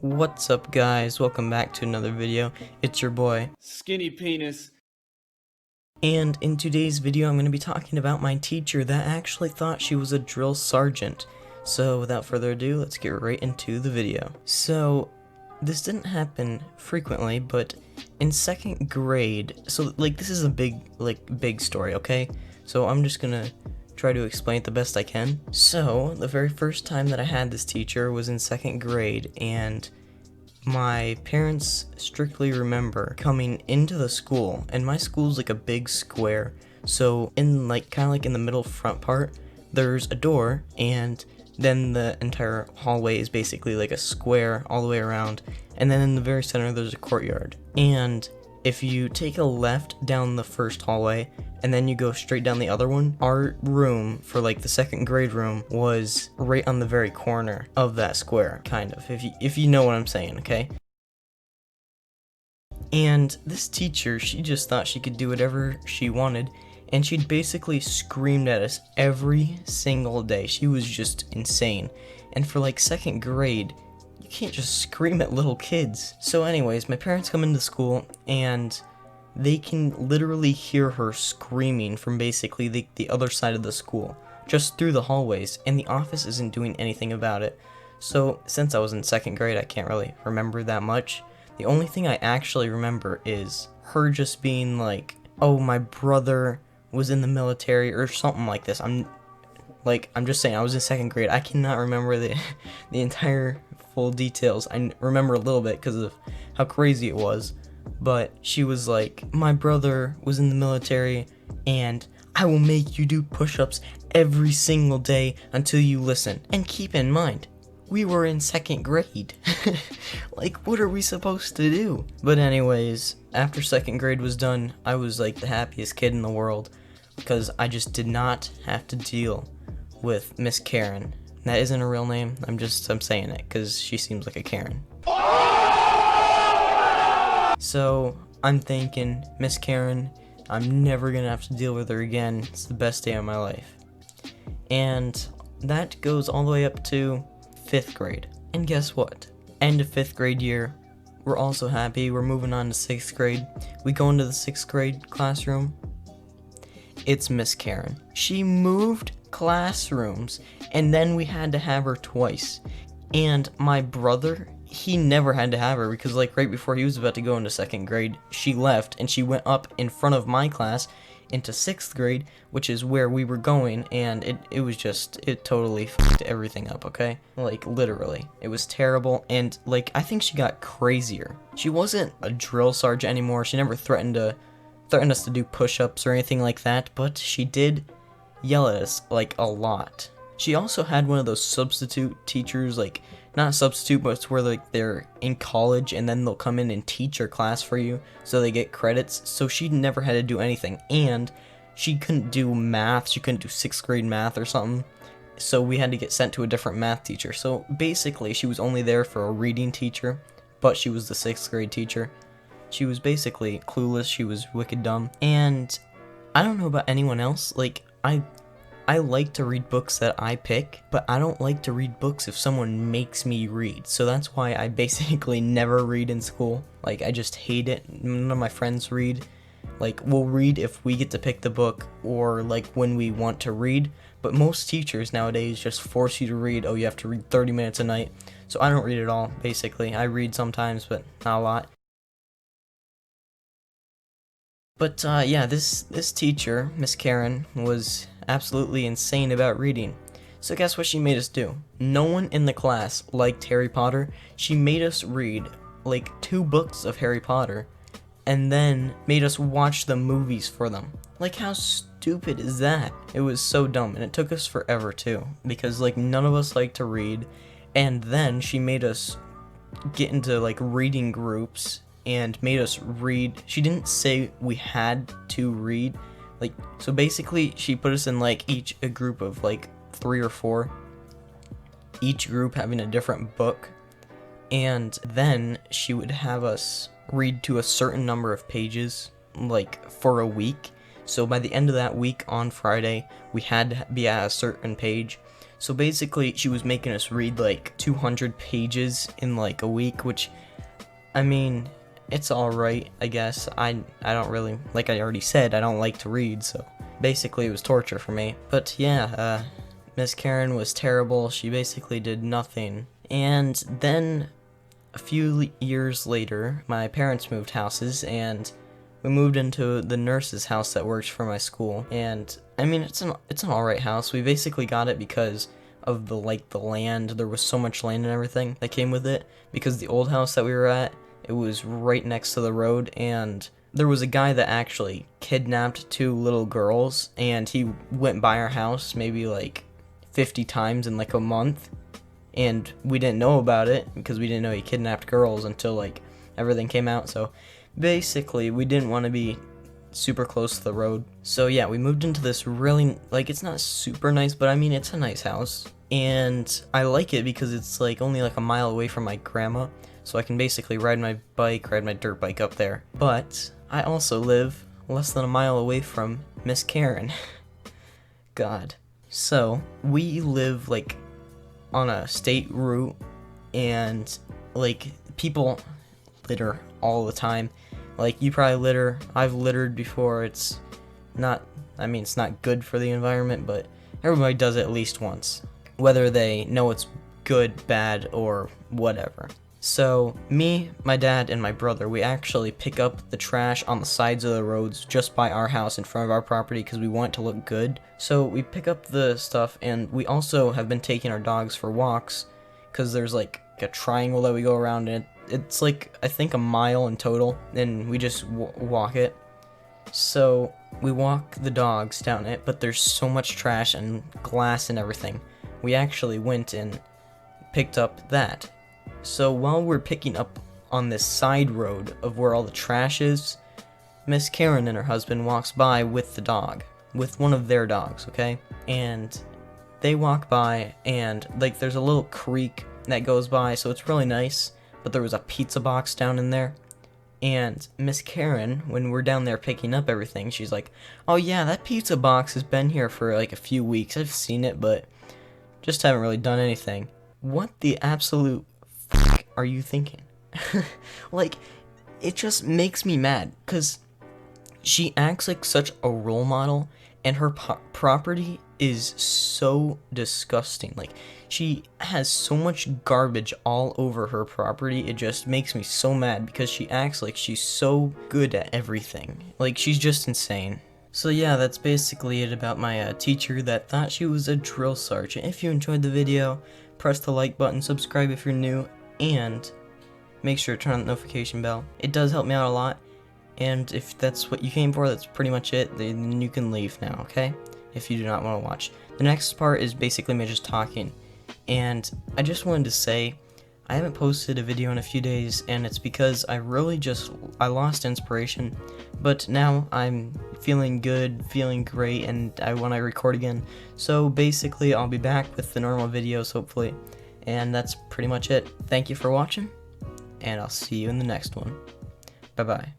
What's up guys, welcome back to another video. It's your boy, Skinny Penis. and in today's video I'm going to be talking about my teacher that actually thought she was a drill sergeant. So without further ado, let's get right into the video. So this didn't happen frequently, but in second grade, so like this is a big story, okay? So I'm just gonna try to explain it the best I can. So the very first time that I had this teacher was in second grade, and my parents strictly remember coming into the school, and my school's like a big square, so in like kind of like in the middle front part there's a door, and then the entire hallway is basically like a square all the way around, and then in the very center there's a courtyard. And if you take a left down the first hallway and then you go straight down the other one, our room for like the second grade room was right on the very corner of that square, kind of, if you know what I'm saying, okay? And this teacher, she just thought she could do whatever she wanted, and she'd basically screamed at us every single day. She was just insane. And for like second grade, you can't just scream at little kids. So anyways, my parents come into school and they can literally hear her screaming from basically the other side of the school, just through the hallways, and the office isn't doing anything about it. So since I was in second grade, I can't really remember that much. The only thing I actually remember is her just being like, oh, my brother was in the military or something like this. I'm just saying, I was in second grade. I cannot remember the entire full details. I remember a little bit because of how crazy it was. But she was like, my brother was in the military, and I will make you do push-ups every single day until you listen. And keep in mind, we were in second grade. Like, what are we supposed to do? But anyways, after second grade was done, I was like the happiest kid in the world, because I just did not have to deal with Miss Karen. That isn't a real name, I'm saying it because she seems like a Karen. So I'm thinking, Miss Karen, I'm never gonna have to deal with her again. It's the best day of my life. And that goes all the way up to 5th grade. And guess what? End of 5th grade year, we're also happy. We're moving on to 6th grade. We go into the 6th grade classroom. It's Miss Karen. She moved classrooms, and then we had to have her twice. And my brother, he never had to have her because like right before he was about to go into 2nd grade, she left and she went up in front of my class into 6th grade, which is where we were going, and it totally fucked everything up, okay? Like literally. It was terrible, and like I think she got crazier. She wasn't a drill sergeant anymore. She never threatened us to do push-ups or anything like that, but she did yell at us like a lot. She also had one of those substitute teachers, like not substitute, but it's where like they're in college and then they'll come in and teach your class for you so they get credits. So she never had to do anything, and she couldn't do math. She couldn't do 6th grade math or something, so we had to get sent to a different math teacher. So basically she was only there for a reading teacher, but she was the 6th grade teacher. She was basically clueless. She was wicked dumb. And I don't know about anyone else, like I like to read books that I pick, but I don't like to read books if someone makes me read. So that's why I basically never read in school. Like, I just hate it. None of my friends read. Like, we'll read if we get to pick the book or like when we want to read. But most teachers nowadays just force you to read. Oh, you have to read 30 minutes a night. So I don't read at all, basically. I read sometimes, but not a lot. But yeah, this teacher, Miss Karen, was absolutely insane about reading. So guess what she made us do? No one in the class liked Harry Potter. She made us read like 2 books of Harry Potter, and then made us watch the movies for them. Like, how stupid is that? It was so dumb, and it took us forever too, because like none of us liked to read. And then she made us get into like reading groups and made us read. She didn't say we had to read. Like, so basically she put us in like a group of like 3 or 4, each group having a different book, and then she would have us read to a certain number of pages like for a week. So by the end of that week on Friday, we had to be at a certain page. So basically, she was making us read like 200 pages in like a week, which, I mean, it's alright, I guess. I don't really, like I already said, I don't like to read, so basically it was torture for me. But yeah, Miss Karen was terrible. She basically did nothing. And then a few years later, my parents moved houses, and we moved into the nurse's house that works for my school. And I mean, it's an alright house. We basically got it because of the land. There was so much land and everything that came with it, because the old house that we were at, it was right next to the road, and there was a guy that actually kidnapped 2 little girls, and he went by our house maybe like 50 times in like a month, and we didn't know about it because we didn't know he kidnapped girls until like everything came out. So basically, we didn't want to be super close to the road. So yeah, we moved into this really, like, it's not super nice, but I mean, it's a nice house. And I like it because it's like only like a mile away from my grandma. So I can basically ride my dirt bike up there. But I also live less than a mile away from Miss Karen. God. So we live like on a state route, and like people litter all the time. Like, you probably litter. I've littered before. It's not good for the environment, but everybody does it at least once, whether they know it's good, bad, or whatever. So me, my dad, and my brother, we actually pick up the trash on the sides of the roads just by our house in front of our property because we want it to look good. So we pick up the stuff, and we also have been taking our dogs for walks because there's like a triangle that we go around, and it's like, I think, a mile in total, and we just walk it. So we walk the dogs down it, but there's so much trash and glass and everything. We actually went and picked up that. So while we're picking up on this side road of where all the trash is, Miss Karen and her husband walks by with the dog, with one of their dogs, okay? And they walk by, and like there's a little creek that goes by, so it's really nice. But there was a pizza box down in there, and Miss Karen, when we're down there picking up everything, she's like, "Oh yeah, that pizza box has been here for like a few weeks. I've seen it, but just haven't really done anything." What the absolute f*** are you thinking? Like, it just makes me mad, because she acts like such a role model, and her property is so disgusting. Like, she has so much garbage all over her property. It just makes me so mad because she acts like she's so good at everything. Like, she's just insane. So yeah, that's basically it about my teacher that thought she was a drill sergeant. If you enjoyed the video, press the like button, subscribe if you're new, and make sure to turn on the notification bell. It does help me out a lot. And if that's what you came for, that's pretty much it. Then you can leave now, okay? If you do not want to watch. The next part is basically me just talking. And I just wanted to say, I haven't posted a video in a few days, and it's because I lost inspiration. But now I'm feeling good, feeling great, and I want to record again. So basically, I'll be back with the normal videos, hopefully. And that's pretty much it. Thank you for watching, and I'll see you in the next one. Bye-bye.